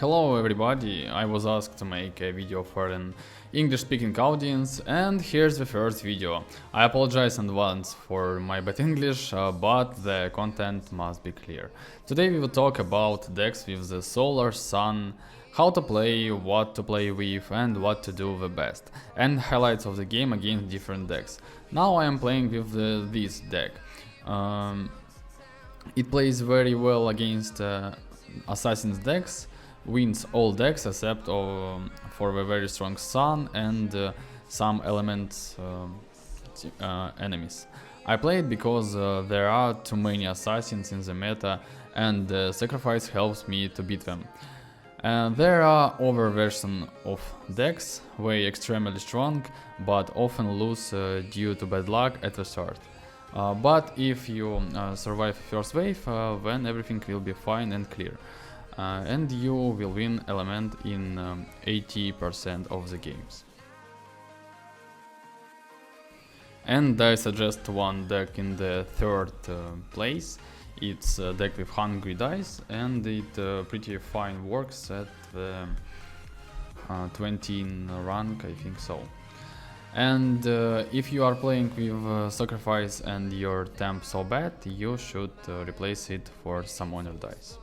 Hello everybody, I was asked to make a video for an English-speaking audience and here's the first video. I apologize in advance for my bad English, but the content must be clear. Today we will talk about decks with the solar, sun, how to play, what to play with and what to do the best, and highlights of the game against different decks. Now I am playing with this deck. It plays very well against Assassin's decks, wins all decks except for the very strong Sun and some elements enemies. I play it because there are too many assassins in the meta and sacrifice helps me to beat them. There are other versions of decks, way extremely strong, but often lose due to bad luck at the start. But if you survive first wave, then everything will be fine and clear. And you will win element in 80% of the games. And I suggest one deck in the third place. It's a deck with hungry dice and it pretty fine works at the 20 rank, I think so. And if you are playing with sacrifice and your temp so bad, you should replace it for some honor dice.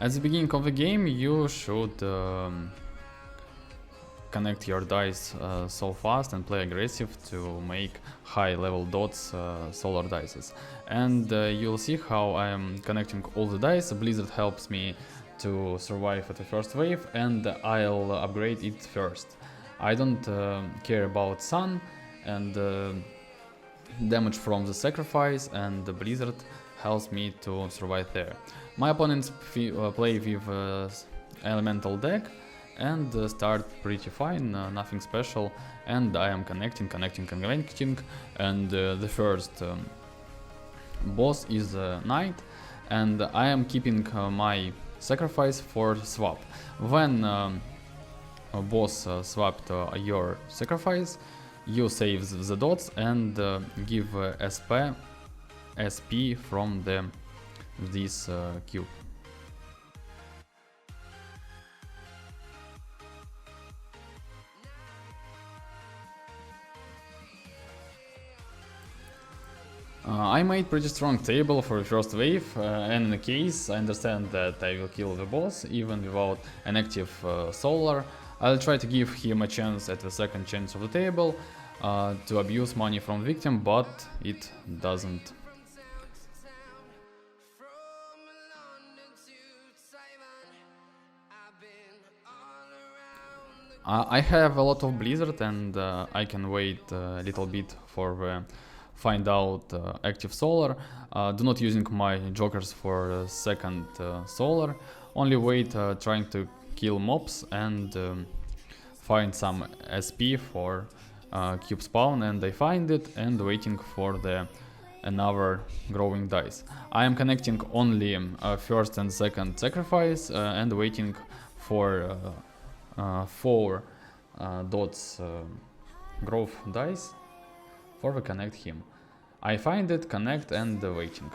At the beginning of the game, you should connect your dice so fast and play aggressive to make high level dots solar dices. And you'll see how I am connecting all the dice. Blizzard helps me to survive at the first wave and I'll upgrade it first. I don't care about sun and damage from the sacrifice, and the Blizzard helps me to survive there. My opponents play with elemental deck and start pretty fine, nothing special, and I am connecting, and the first boss is knight, and I am keeping my sacrifice for swap. When a boss swapped your sacrifice, you save the dots and give SP from this cube. I made pretty strong table for the first wave, and in the case I understand that I will kill the boss even without an active solar. I'll try to give him a chance at the second chance of the table to abuse money from victim, but it doesn't. I have a lot of Blizzard and I can wait a little bit for find out active solar. Do not using my jokers for second solar, only wait trying to kill mobs and find some SP for cube spawn, and I find it and waiting for another growing dice. I am connecting only first and second sacrifice and waiting for 4 dots growth dice for the connect him. I find it, connect and waiting.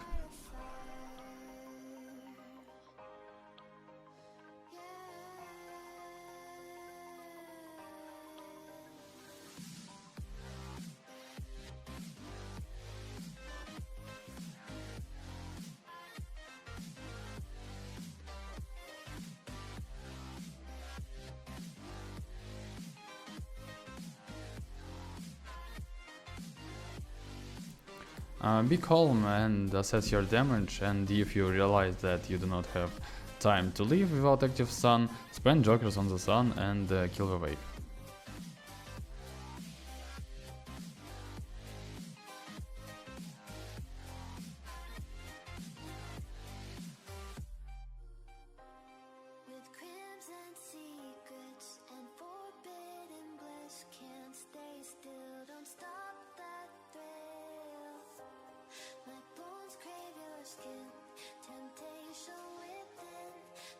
Be calm and assess your damage, and if you realize that you do not have time to live without active sun, spend jokers on the sun and kill the wave. Temptation within,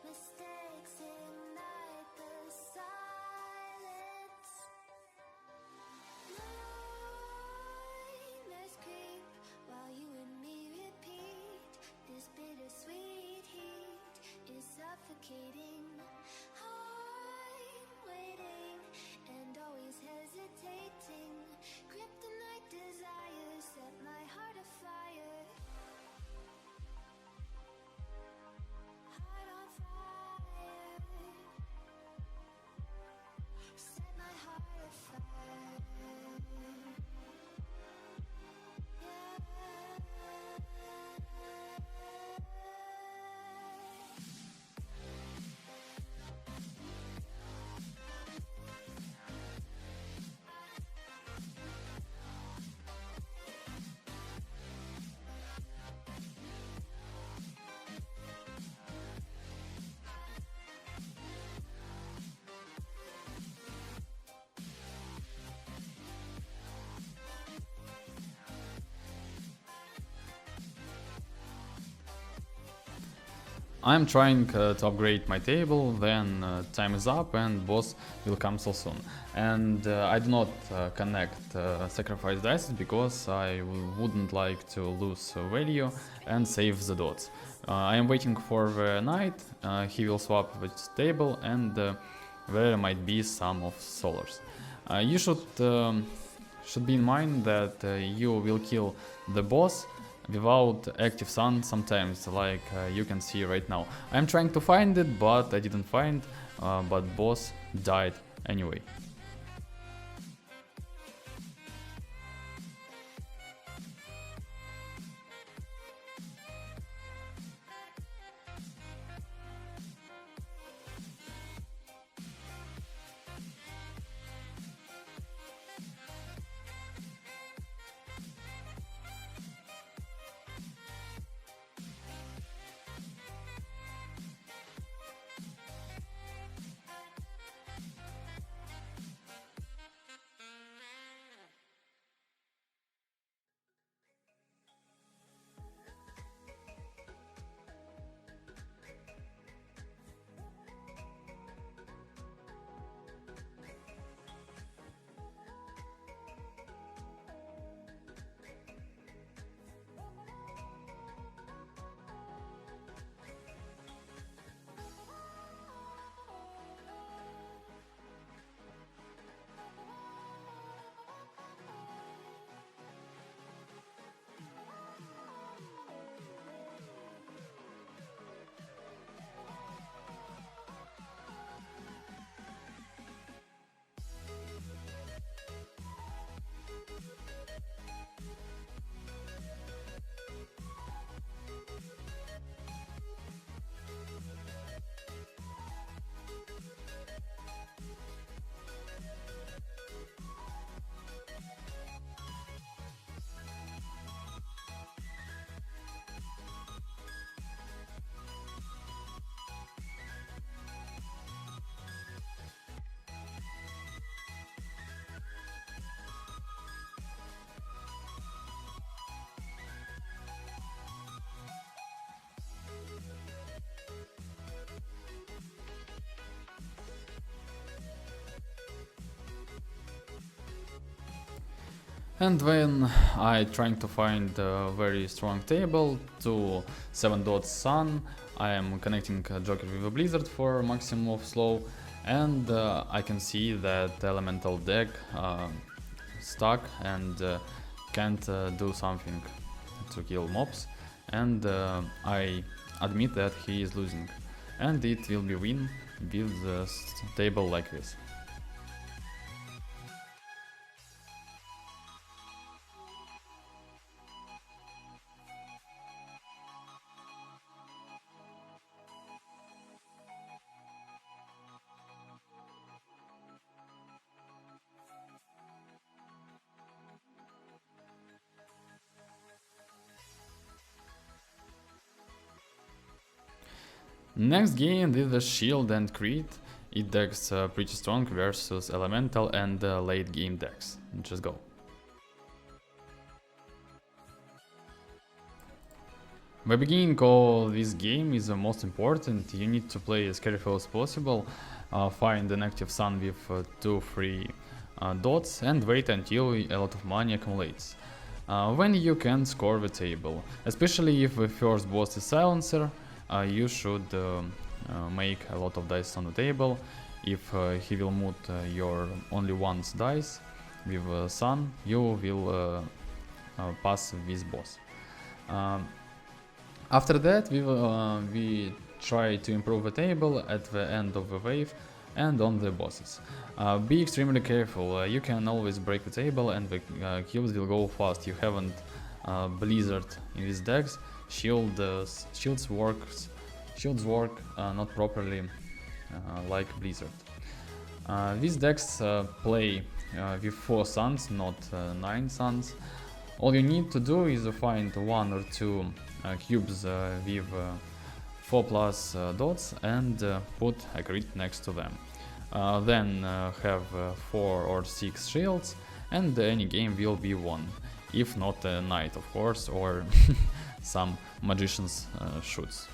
mistake I'm trying to upgrade my table, then time is up and boss will come so soon. And I do not connect sacrifice dice because I wouldn't like to lose value and save the dots. I am waiting for the knight, he will swap the table and there might be some of solars. You should be in mind that you will kill the boss without active sun sometimes, like you can see right now. I'm trying to find it, but I didn't find, but boss died anyway. And when I trying to find a very strong table to 7 dots sun, I am connecting Joker with a Blizzard for maximum of slow, and I can see that the elemental deck stuck and can't do something to kill mobs, and I admit that he is losing, and it will be win with the table like this. Next game with the shield and crit, it decks pretty strong versus elemental and late game decks. Just go. The beginning of this game is the most important. You need to play as careful as possible, find an active sun with 2-3 dots and wait until a lot of money accumulates. When you can score the table, especially if the first boss is silencer, you should make a lot of dice on the table. If he will move your only once dice with sun, you will pass this boss. After that, we try to improve the table at the end of the wave and on the bosses. Be extremely careful, you can always break the table and the kills will go fast. You haven't Blizzard in these decks. Shields work not properly like Blizzard. These decks play with 4 suns, not 9 suns. All you need to do is find 1 or 2 cubes with 4+ dots and put a crit next to them. Then have 4 or 6 shields and any game will be won. If not a knight, of course, or some magician's shoots.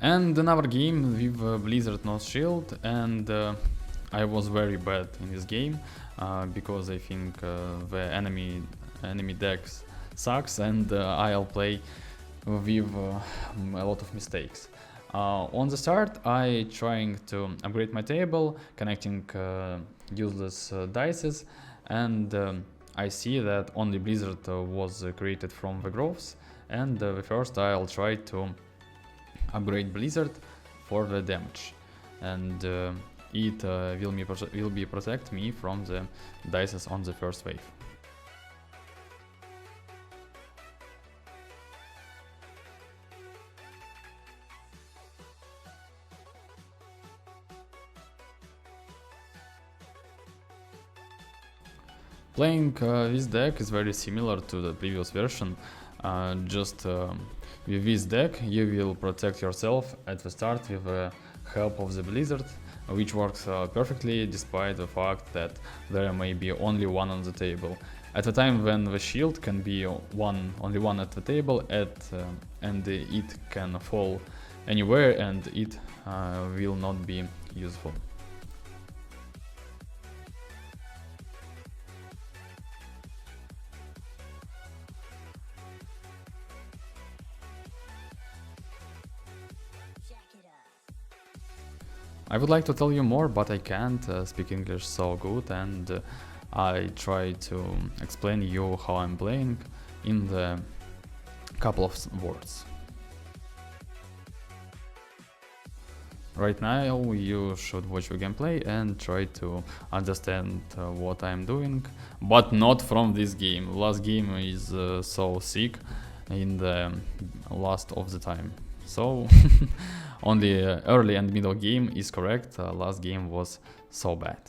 And another game with Blizzard Nose Shield, and I was very bad in this game because I think the enemy decks sucks, and I'll play with a lot of mistakes. On the start, I trying to upgrade my table, connecting useless dices, and I see that only Blizzard was created from the growths, and the first I'll try to upgrade Blizzard for the damage, and it will be protect me from the dices on the first wave. Playing this deck is very similar to the previous version, just with this deck you will protect yourself at the start with the help of the Blizzard, which works perfectly despite the fact that there may be only one on the table. At the time when the shield can be only one at the table, and it can fall anywhere, and it will not be useful. I would like to tell you more, but I can't speak English so good, and I try to explain you how I'm playing in the couple of words. Right now you should watch the gameplay and try to understand what I'm doing, but not from this game. Last game is so sick in the last of the time. So only early and middle game is correct, last game was so bad.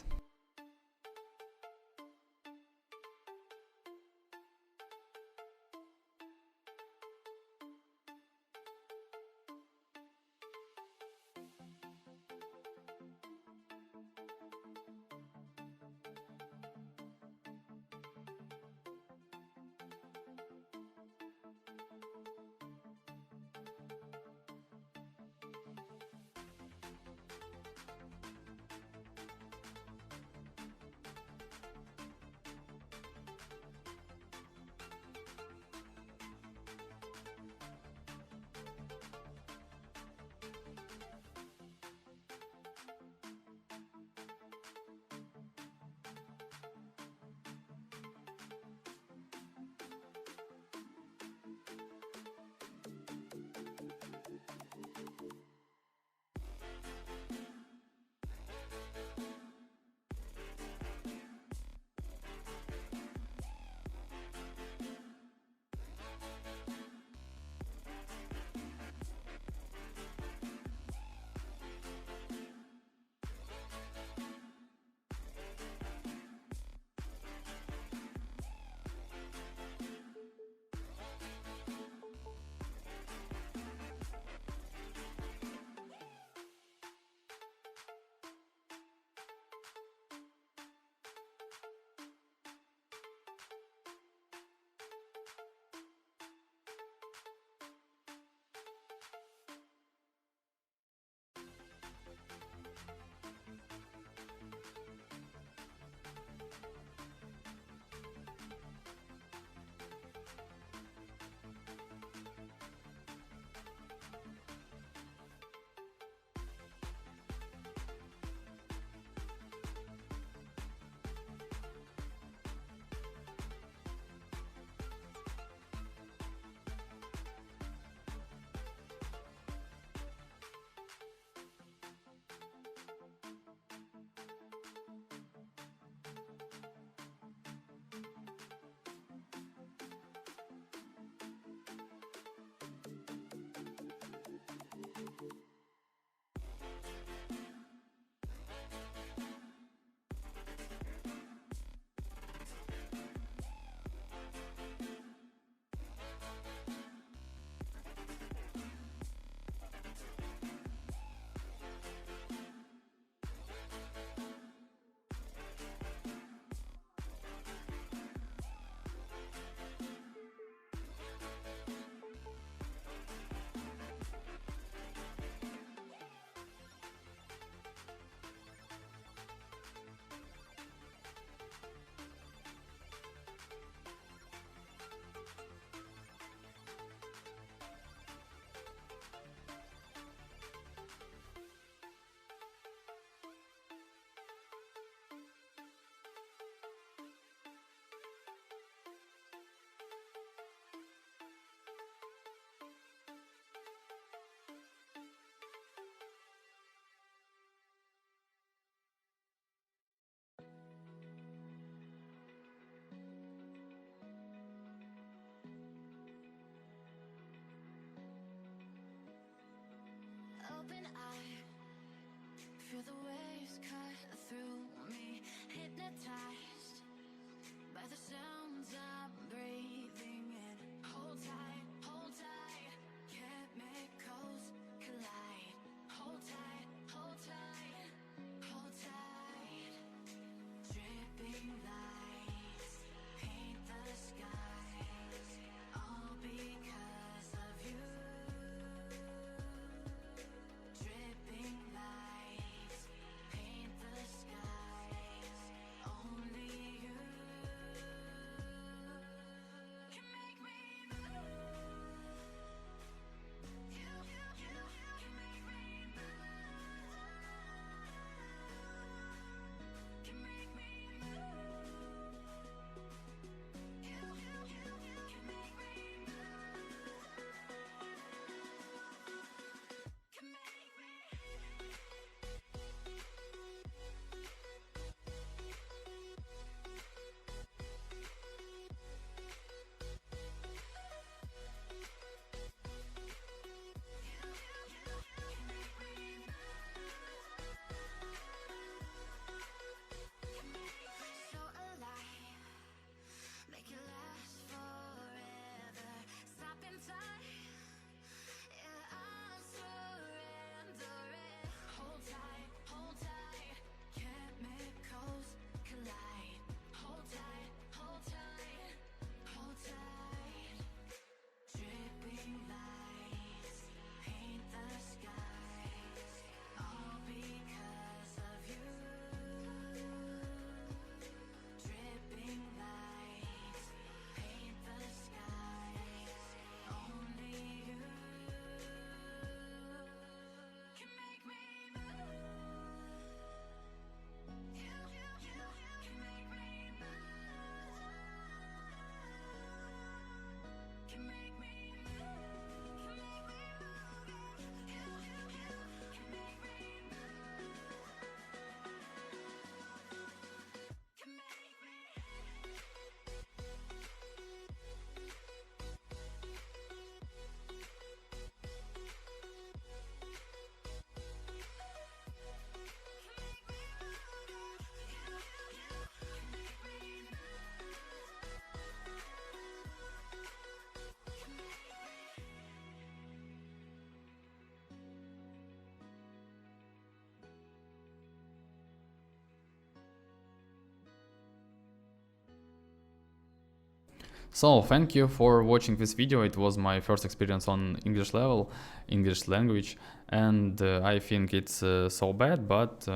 So thank you for watching this video. It was my first experience on English level, English language, and I think it's so bad, but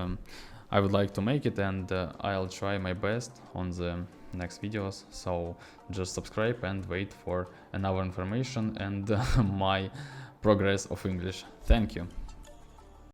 I would like to make it, and I'll try my best on the next videos. So just subscribe and wait for another information and my progress of English. Thank you.